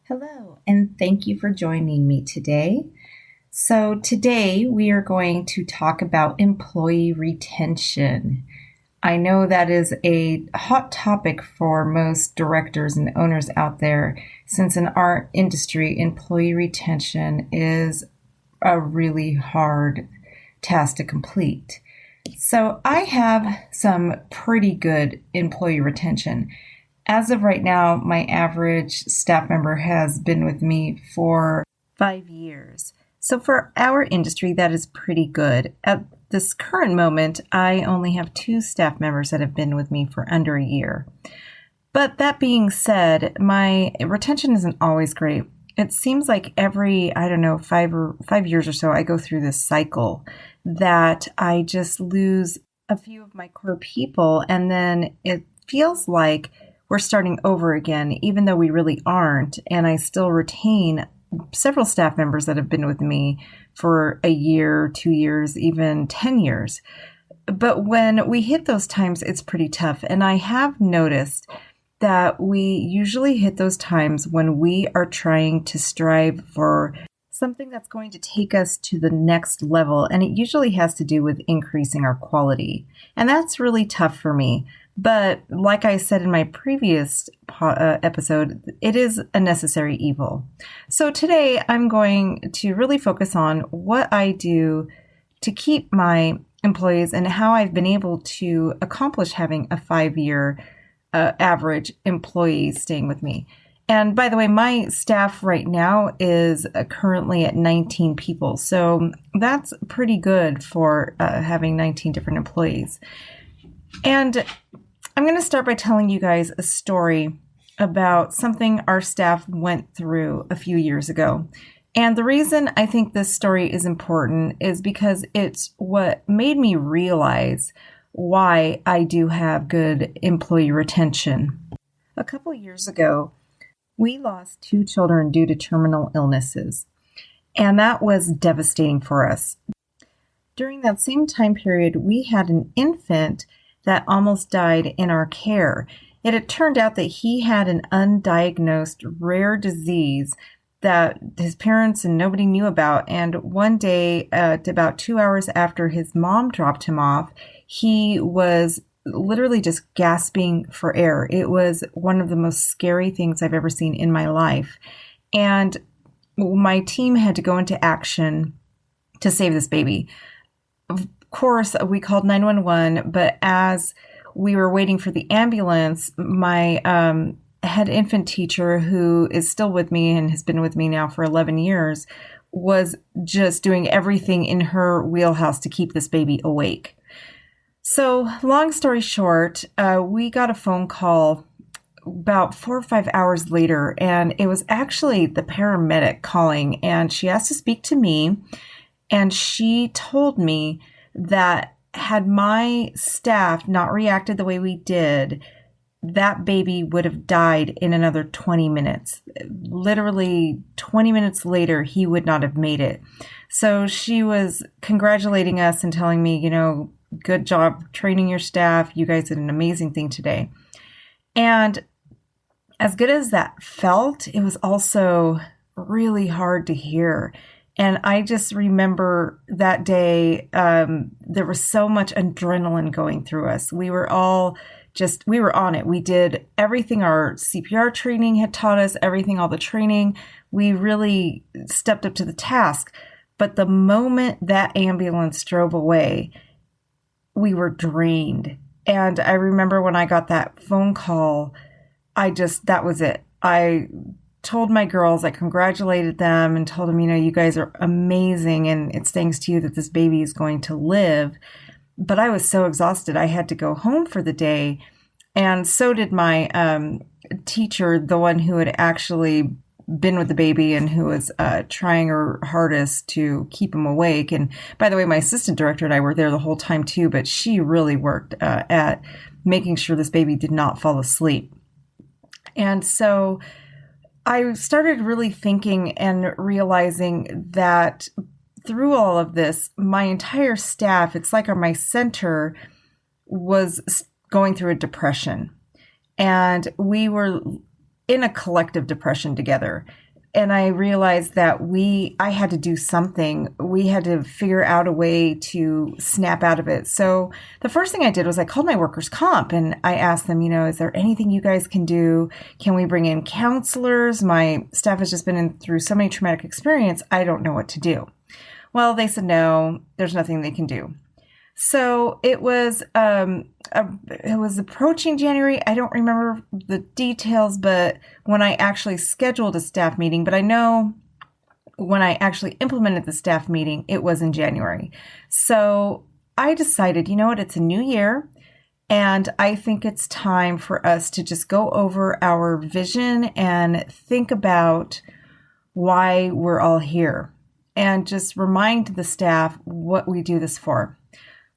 Hello, and thank you for joining me today. So, today we are going to talk about employee retention. I know that is a hot topic for most directors and owners out there, since in our industry, employee retention is a really hard task to complete. So, I have some pretty good employee retention. As of right now, my average staff member has been with me for 5 years. So for our industry, that is pretty good. At this current moment, I only have 2 staff members that have been with me for under a year. But that being said, my retention isn't always great. It seems like every, 5 years or so, I go through this cycle that I just lose a few of my core people, and then it feels like we're starting over again, even though we really aren't. And I still retain several staff members that have been with me for a year, 2 years, even 10 years. But when we hit those times, it's pretty tough. And I have noticed that we usually hit those times when we are trying to strive for something that's going to take us to the next level. And it usually has to do with increasing our quality. And that's really tough for me. But like I said in my previous episode, it is a necessary evil. So today I'm going to really focus on what I do to keep my employees and how I've been able to accomplish having a 5-year average employee staying with me. And by the way, my staff right now is currently at 19 people. So that's pretty good for having 19 different employees. And I'm going to start by telling you guys a story about something our staff went through a few years ago. And the reason I think this story is important is because it's what made me realize why I do have good employee retention. A couple years ago, we lost 2 children due to terminal illnesses, and that was devastating for us. During that same time period, we had an infant that almost died in our care. It had turned out that he had an undiagnosed rare disease that his parents and nobody knew about. And one day, at about 2 hours after his mom dropped him off, he was literally just gasping for air. It was one of the most scary things I've ever seen in my life. And my team had to go into action to save this baby. Of course, we called 911, but as we were waiting for the ambulance, my head infant teacher, who is still with me and has been with me now for 11 years, was just doing everything in her wheelhouse to keep this baby awake. So long story short, we got a phone call about 4 or 5 hours later, and it was actually the paramedic calling, and she asked to speak to me, and she told me that had my staff not reacted the way we did, that baby would have died in another 20 minutes. Literally 20 minutes later, he would not have made it. So she was congratulating us and telling me, good job training your staff. You guys did an amazing thing today. And as good as that felt, it was also really hard to hear. And I just remember that day, there was so much adrenaline going through us. We were all we were on it. We did everything our CPR training had taught us, all the training. We really stepped up to the task. But the moment that ambulance drove away, we were drained. And I remember when I got that phone call, that was it. I told my girls, I congratulated them and told them, you guys are amazing. And it's thanks to you that this baby is going to live. But I was so exhausted. I had to go home for the day. And so did my teacher, the one who had actually been with the baby and who was trying her hardest to keep him awake. And by the way, my assistant director and I were there the whole time too, but she really worked at making sure this baby did not fall asleep. And so I started really thinking and realizing that through all of this, my entire staff, it's like my center was going through a depression. And we were in a collective depression together. And I realized that I had to do something. We had to figure out a way to snap out of it. So the first thing I did was I called my workers' comp and I asked them, is there anything you guys can do? Can we bring in counselors? My staff has just been through so many traumatic experience. I don't know what to do. Well, they said, no, there's nothing they can do. So it was approaching January. I don't remember the details, but when I actually scheduled a staff meeting, but I know when I actually implemented the staff meeting, it was in January. So I decided, you know what, it's a new year. And I think it's time for us to just go over our vision and think about why we're all here and just remind the staff what we do this for.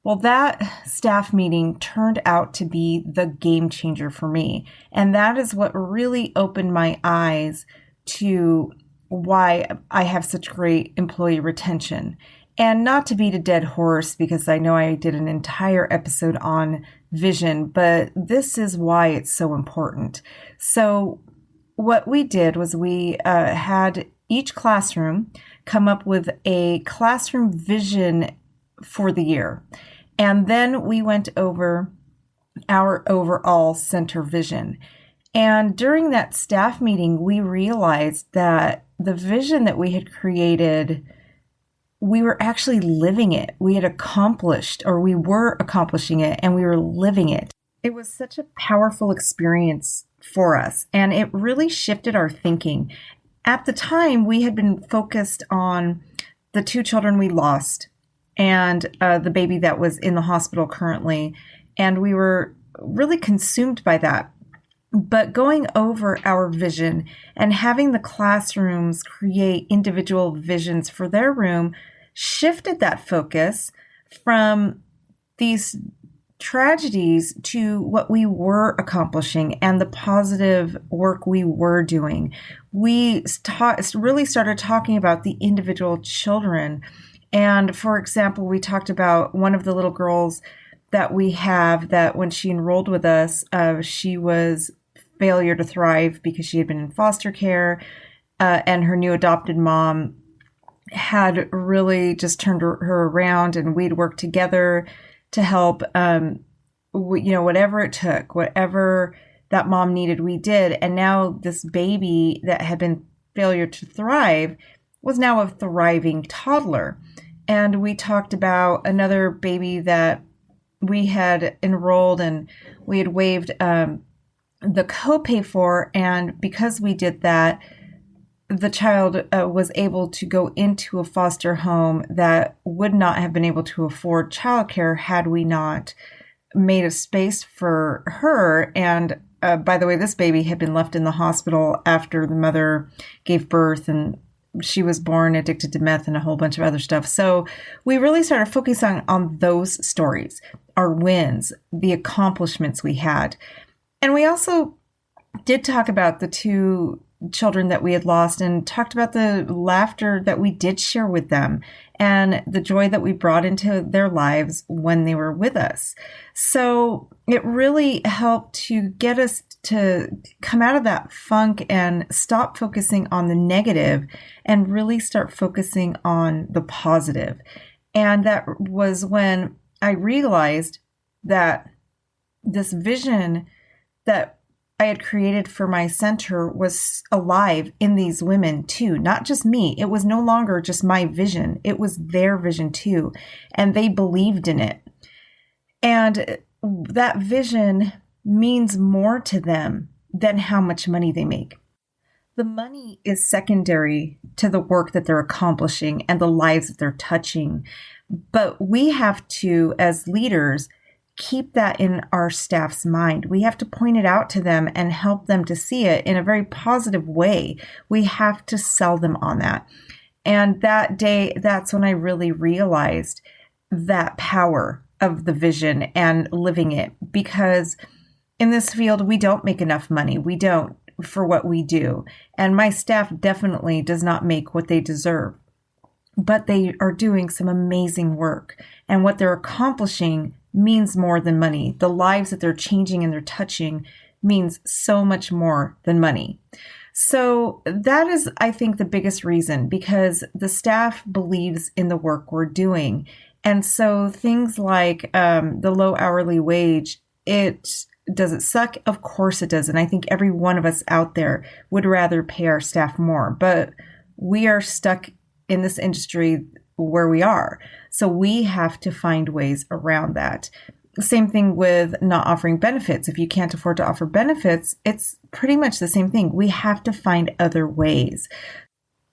Well, that staff meeting turned out to be the game changer for me. And that is what really opened my eyes to why I have such great employee retention. And not to beat a dead horse, because I know I did an entire episode on vision, but this is why it's so important. So what we did was we had each classroom come up with a classroom vision for the year. And then we went over our overall center vision. And during that staff meeting, we realized that the vision that we had created, we were actually living it. We had accomplished, or we were accomplishing it, and we were living it. It was such a powerful experience for us, and it really shifted our thinking. At the time, we had been focused on the 2 children we lost and the baby that was in the hospital currently. And we were really consumed by that. But going over our vision and having the classrooms create individual visions for their room shifted that focus from these tragedies to what we were accomplishing and the positive work we were doing. We really started talking about the individual children. And for example, we talked about one of the little girls that we have that when she enrolled with us, she was failure to thrive because she had been in foster care, and her new adopted mom had really just turned her around, and we'd worked together to help, whatever it took, whatever that mom needed, we did. And now this baby that had been failure to thrive was now a thriving toddler. And we talked about another baby that we had enrolled and we had waived the copay for. And because we did that, the child was able to go into a foster home that would not have been able to afford childcare had we not made a space for her. And by the way, this baby had been left in the hospital after the mother gave birth, and she was born addicted to meth and a whole bunch of other stuff. So we really started focusing on those stories, our wins, the accomplishments we had. And we also did talk about the 2 children that we had lost and talked about the laughter that we did share with them and the joy that we brought into their lives when they were with us. So it really helped to get us to come out of that funk and stop focusing on the negative and really start focusing on the positive. And that was when I realized that this vision that I had created for my center was alive in these women too, not just me. It was no longer just my vision. It was their vision too. And they believed in it. And that vision means more to them than how much money they make. The money is secondary to the work that they're accomplishing and the lives that they're touching. But we have to, as leaders, keep that in our staff's mind. We have to point it out to them and help them to see it in a very positive way. We have to sell them on that. And that day, that's when I really realized that power of the vision and living it. Because in this field, we don't make enough money. We don't for what we do. And my staff definitely does not make what they deserve. But they are doing some amazing work. And what they're accomplishing means more than money. The lives that they're changing and they're touching means so much more than money. So that is, I think, the biggest reason, because the staff believes in the work we're doing. And so things like the low hourly wage, does it suck? Of course it does. And I think every one of us out there would rather pay our staff more. But we are stuck in this industry where we are. So we have to find ways around that. Same thing with not offering benefits. If you can't afford to offer benefits, it's pretty much the same thing. We have to find other ways.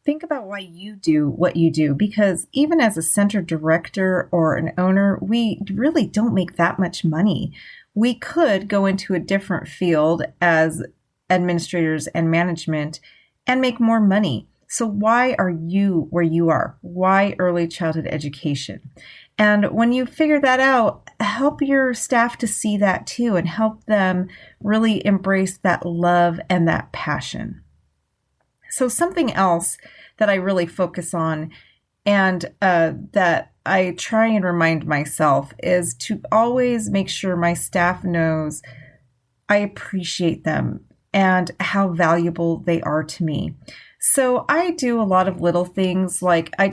Think about why you do what you do, because even as a center director or an owner, we really don't make that much money. We could go into a different field as administrators and management and make more money. So why are you where you are? Why early childhood education? And when you figure that out, help your staff to see that too, and help them really embrace that love and that passion. So something else that I really focus on, and that I try and remind myself, is to always make sure my staff knows I appreciate them and how valuable they are to me. So I do a lot of little things, like I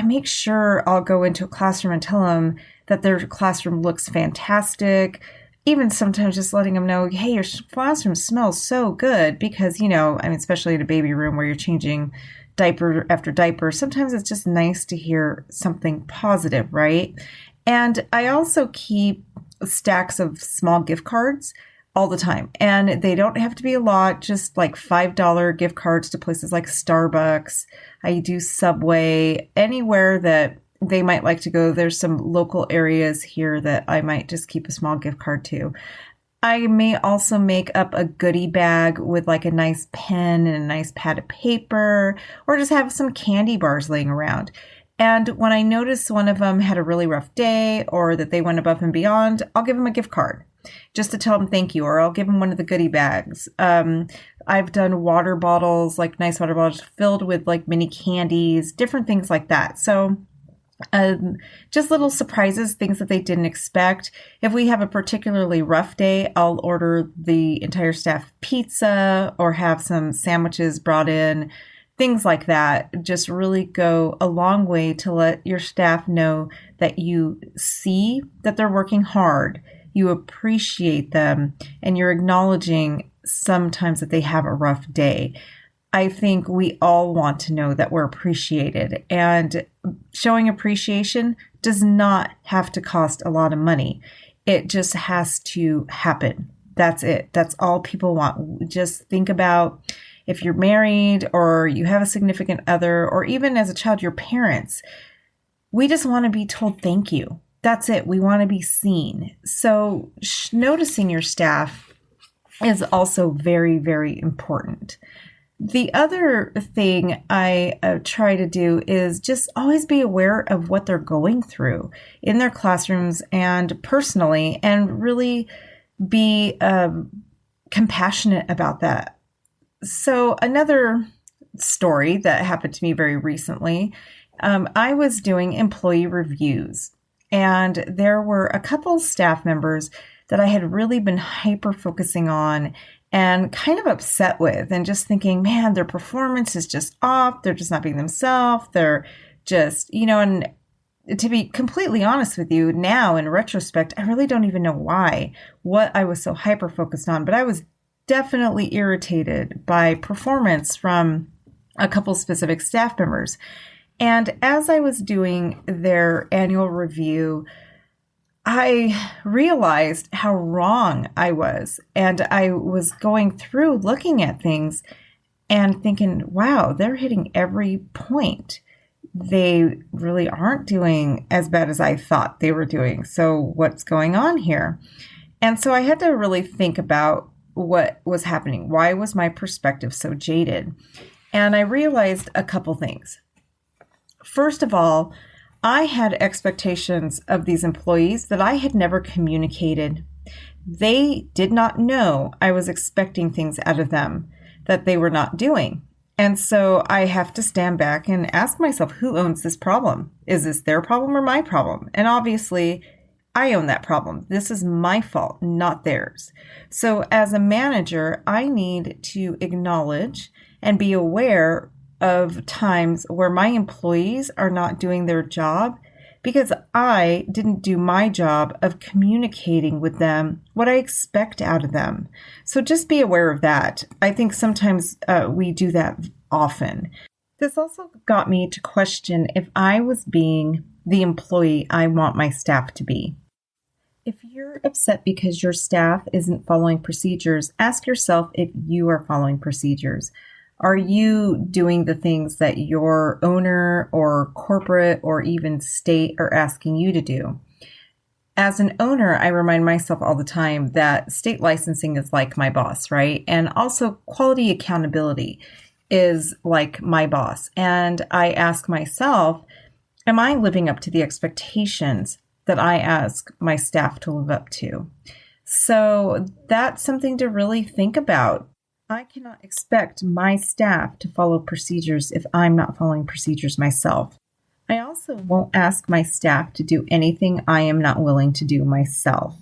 make sure I'll go into a classroom and tell them that their classroom looks fantastic. Even sometimes just letting them know, hey, your classroom smells so good, because, especially in a baby room where you're changing diaper after diaper, sometimes it's just nice to hear something positive, right? And I also keep stacks of small gift cards all the time. And they don't have to be a lot, just like $5 gift cards to places like Starbucks. I do Subway, anywhere that they might like to go. There's some local areas here that I might just keep a small gift card to. I may also make up a goodie bag with like a nice pen and a nice pad of paper, or just have some candy bars laying around. And when I notice one of them had a really rough day, or that they went above and beyond, I'll give them a gift card just to tell them thank you, or I'll give them one of the goodie bags. I've done water bottles, like nice water bottles filled with like mini candies, different things like that. So just little surprises, things that they didn't expect. If we have a particularly rough day, I'll order the entire staff pizza or have some sandwiches brought in. Things like that just really go a long way to let your staff know that you see that they're working hard, you appreciate them, and you're acknowledging sometimes that they have a rough day. I think we all want to know that we're appreciated, and showing appreciation does not have to cost a lot of money. It just has to happen. That's it. That's all people want. Just think about if you're married or you have a significant other, or even as a child, your parents. We just want to be told thank you. That's it. We want to be seen. So noticing your staff is also very, very important. The other thing I try to do is just always be aware of what they're going through in their classrooms and personally, and really be compassionate about that. So another story that happened to me very recently, I was doing employee reviews, and there were a couple staff members that I had really been hyper focusing on and kind of upset with, and just thinking, man, their performance is just off. They're just not being themselves. They're just, and to be completely honest with you, now in retrospect, I really don't even know what I was so hyper focused on, but I was definitely irritated by performance from a couple specific staff members. And as I was doing their annual review, I realized how wrong I was. And I was going through looking at things and thinking, wow, they're hitting every point. They really aren't doing as bad as I thought they were doing. So what's going on here? And so I had to really think about what was happening. Why was my perspective so jaded? And I realized a couple things. First of all, I had expectations of these employees that I had never communicated. They did not know I was expecting things out of them that they were not doing. And so I have to stand back and ask myself, who owns this problem? Is this their problem or my problem? And obviously, I own that problem. This is my fault, not theirs. So as a manager, I need to acknowledge and be aware of times where my employees are not doing their job because I didn't do my job of communicating with them what I expect out of them. So just be aware of that. I think sometimes we do that often. This also got me to question if I was being the employee I want my staff to be. If you're upset because your staff isn't following procedures, ask yourself if you are following procedures. Are you doing the things that your owner or corporate or even state are asking you to do? As an owner, I remind myself all the time that state licensing is like my boss, right? And also quality accountability is like my boss. And I ask myself, am I living up to the expectations that I ask my staff to live up to? So that's something to really think about. I cannot expect my staff to follow procedures if I'm not following procedures myself. I also won't ask my staff to do anything I am not willing to do myself.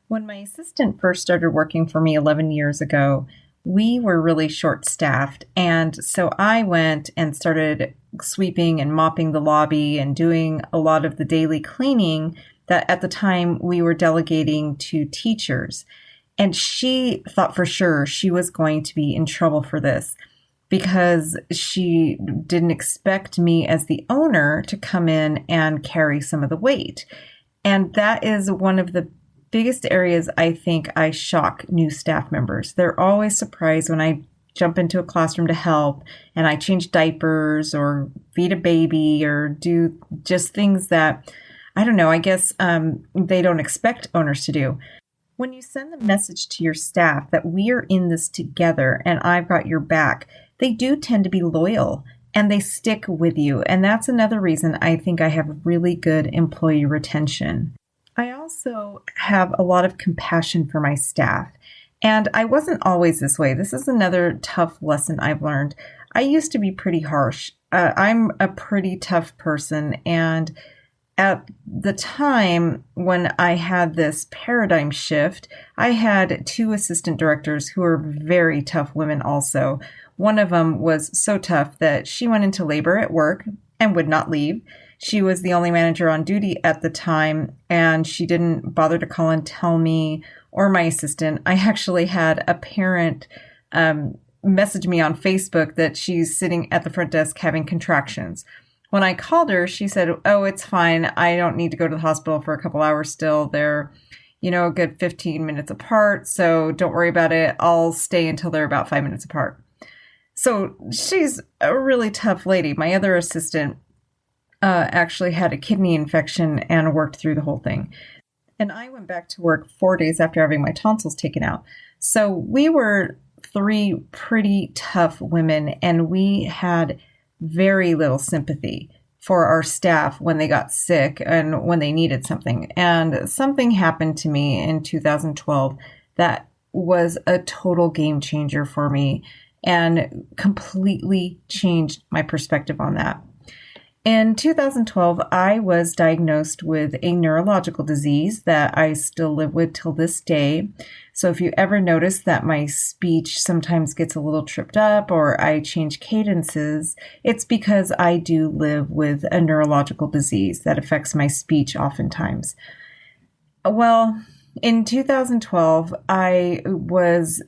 When my assistant first started working for me 11 years ago, we were really short-staffed, and so I went and started sweeping and mopping the lobby and doing a lot of the daily cleaning that at the time we were delegating to teachers. And she thought for sure she was going to be in trouble for this because she didn't expect me as the owner to come in and carry some of the weight. And that is one of the biggest areas I think I shock new staff members. They're always surprised when I jump into a classroom to help and I change diapers or feed a baby or do just things that, I don't know, I guess they don't expect owners to do. When you send the message to your staff that we are in this together and I've got your back, they do tend to be loyal and they stick with you. And that's another reason I think I have really good employee retention. I also have a lot of compassion for my staff. And I wasn't always this way. This is another tough lesson I've learned. I used to be pretty harsh. I'm a pretty tough person, and at the time when I had this paradigm shift, I had two assistant directors who were very tough women also. One of them was so tough that she went into labor at work and would not leave. She was the only manager on duty at the time, and she didn't bother to call and tell me or my assistant. I actually had a parent message me on Facebook that she's sitting at the front desk having contractions. When I called her, she said, "Oh, it's fine. I don't need to go to the hospital for a couple hours still. They're, a good 15 minutes apart. So don't worry about it. I'll stay until they're about 5 minutes apart." So she's a really tough lady. My other assistant actually had a kidney infection and worked through the whole thing. And I went back to work 4 days after having my tonsils taken out. So we were three pretty tough women, and we had very little sympathy for our staff when they got sick and when they needed something. And something happened to me in 2012 that was a total game changer for me and completely changed my perspective on that. In 2012, I was diagnosed with a neurological disease that I still live with till this day. So if you ever notice that my speech sometimes gets a little tripped up or I change cadences, it's because I do live with a neurological disease that affects my speech oftentimes. Well, in 2012, I was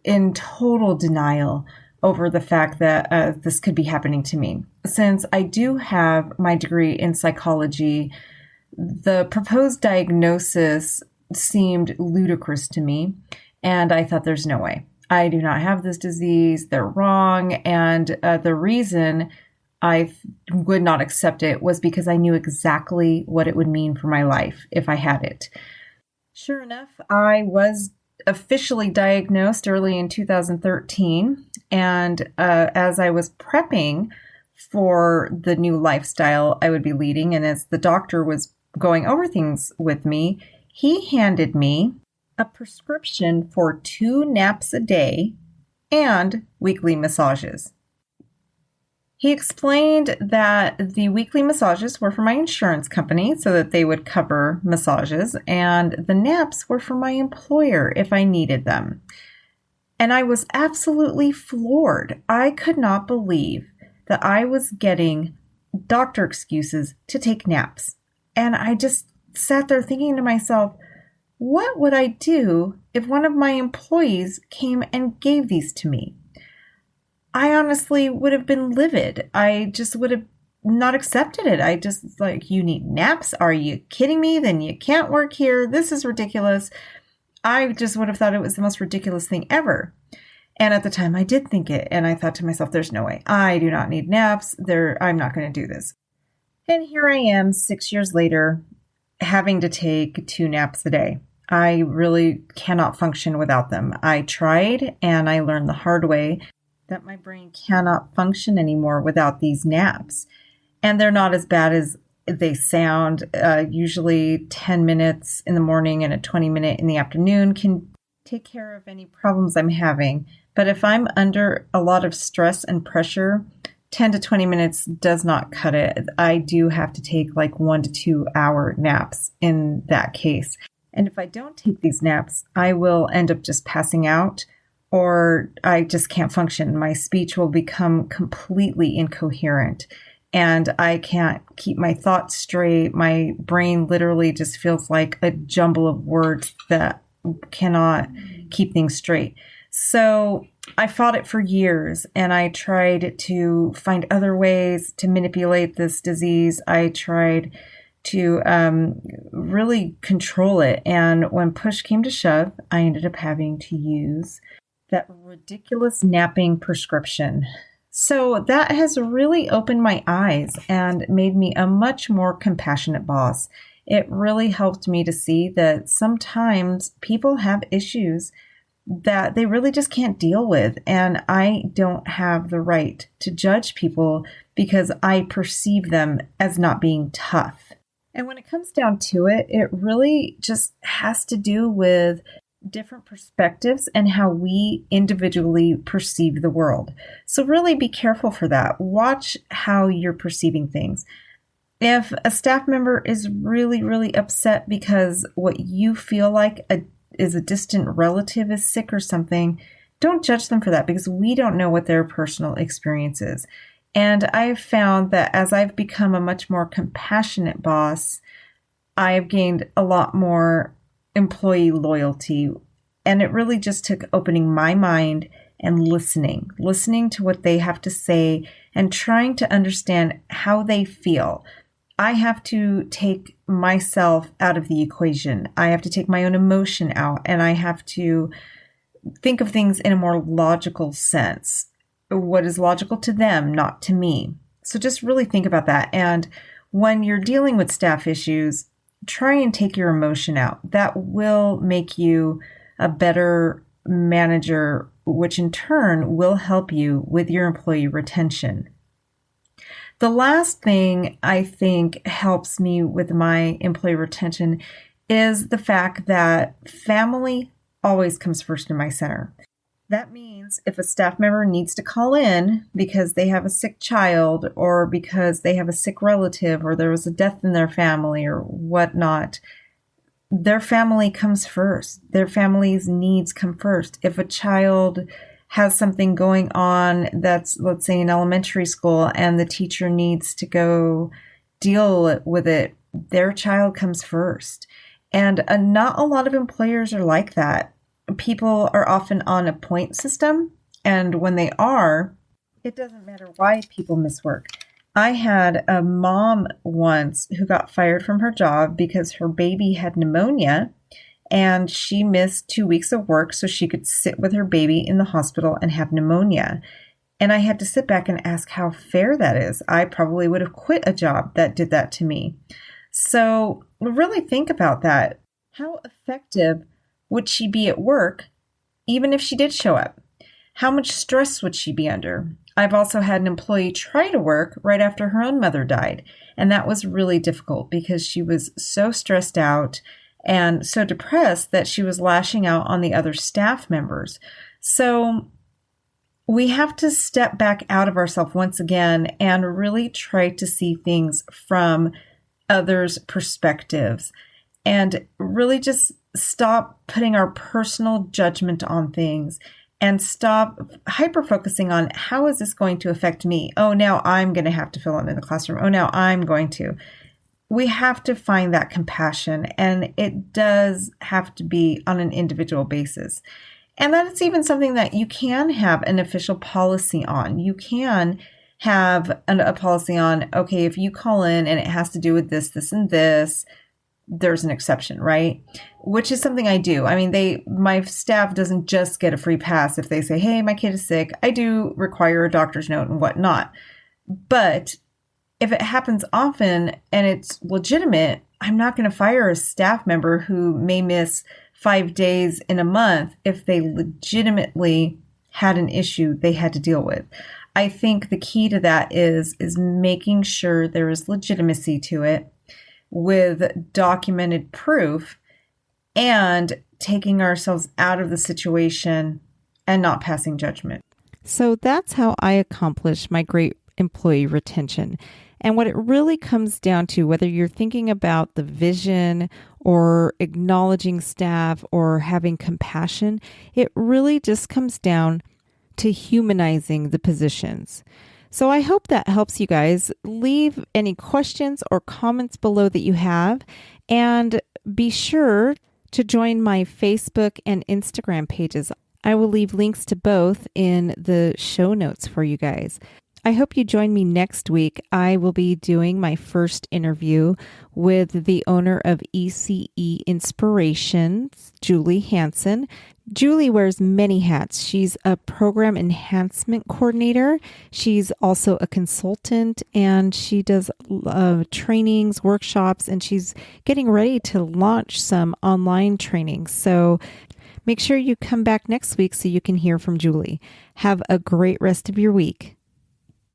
in total denial over the fact that this could be happening to me. Since I do have my degree in psychology, the proposed diagnosis seemed ludicrous to me, and I thought there's no way. I do not have this disease. They're wrong. And the reason I would not accept it was because I knew exactly what it would mean for my life if I had it. Sure enough, I was officially diagnosed early in 2013. And as I was prepping for the new lifestyle I would be leading, and as the doctor was going over things with me, he handed me a prescription for 2 naps a day and weekly massages. He explained that the weekly massages were for my insurance company so that they would cover massages, and the naps were for my employer if I needed them. And I was absolutely floored. I could not believe that I was getting doctor excuses to take naps. And I just sat there thinking to myself, what would I do if one of my employees came and gave these to me? I honestly would have been livid. I just would have not accepted it. I just like, you need naps? Are you kidding me? Then you can't work here. This is ridiculous. I just would have thought it was the most ridiculous thing ever. And at the time I did think it. And I thought to myself, there's no way. I do not need naps. I'm not going to do this. And here I am 6 years later, having to take 2 naps a day. I really cannot function without them. I tried and I learned the hard way that my brain cannot function anymore without these naps. And they're not as bad as they sound. Usually 10 minutes in the morning and a 20-minute in the afternoon can take care of any problems I'm having. But if I'm under a lot of stress and pressure, 10 to 20 minutes does not cut it. I do have to take like 1 to 2 hour naps in that case. And if I don't take these naps, I will end up just passing out, or I just can't function. My speech will become completely incoherent and I can't keep my thoughts straight. My brain literally just feels like a jumble of words that cannot keep things straight. So I fought it for years and I tried to find other ways to manipulate this disease. I tried to really control it. And when push came to shove, I ended up having to use that ridiculous napping prescription. So that has really opened my eyes and made me a much more compassionate boss. It really helped me to see that sometimes people have issues that they really just can't deal with. And I don't have the right to judge people because I perceive them as not being tough. And when it comes down to it, it really just has to do with different perspectives and how we individually perceive the world. So really be careful for that. Watch how you're perceiving things. If a staff member is really, really upset because what you feel like is a distant relative is sick or something, don't judge them for that because we don't know what their personal experience is. And I've found that as I've become a much more compassionate boss, I've gained a lot more employee loyalty. And it really just took opening my mind and listening to what they have to say and trying to understand how they feel. I have to take myself out of the equation. I have to take my own emotion out and I have to think of things in a more logical sense. What is logical to them, not to me. So just really think about that. And when you're dealing with staff issues, try and take your emotion out. That will make you a better manager, which in turn will help you with your employee retention. The last thing I think helps me with my employee retention is the fact that family always comes first in my center. That means if a staff member needs to call in because they have a sick child or because they have a sick relative or there was a death in their family or whatnot, their family comes first. Their family's needs come first. If a child has something going on that's, let's say, in elementary school and the teacher needs to go deal with it, their child comes first. And not a lot of employers are like that. People are often on a point system, and when they are, it doesn't matter why people miss work. I had a mom once who got fired from her job because her baby had pneumonia, and she missed 2 weeks of work so she could sit with her baby in the hospital and have pneumonia. And I had to sit back and ask how fair that is. I probably would have quit a job that did that to me. So really think about that. How effective would she be at work, even if she did show up? How much stress would she be under? I've also had an employee try to work right after her own mother died, and that was really difficult because she was so stressed out and so depressed that she was lashing out on the other staff members. So we have to step back out of ourselves once again and really try to see things from others' perspectives and really just stop putting our personal judgment on things and stop hyper focusing on how is this going to affect me? Oh, now I'm going to have to fill it in the classroom. Oh, now I'm going to. We have to find that compassion, and it does have to be on an individual basis. And that's even something that you can have an official policy on. You can have a policy on, okay, if you call in and it has to do with this, this, and this, there's an exception, right? Which is something I do. I mean, my staff doesn't just get a free pass if they say, hey, my kid is sick. I do require a doctor's note and whatnot. But if it happens often and it's legitimate, I'm not going to fire a staff member who may miss 5 days in a month if they legitimately had an issue they had to deal with. I think the key to that is making sure there is legitimacy to it with documented proof and taking ourselves out of the situation and not passing judgment. So that's how I accomplish my great employee retention. And what it really comes down to, whether you're thinking about the vision or acknowledging staff or having compassion, it really just comes down to humanizing the positions. So I hope that helps you guys. Leave any questions or comments below that you have, and be sure to join my Facebook and Instagram pages. I will leave links to both in the show notes for you guys. I hope you join me next week. I will be doing my first interview with the owner of ECE Inspirations, Julie Hansen. Julie wears many hats. She's a program enhancement coordinator. She's also a consultant, and she does trainings, workshops, and she's getting ready to launch some online trainings. So make sure you come back next week so you can hear from Julie. Have a great rest of your week.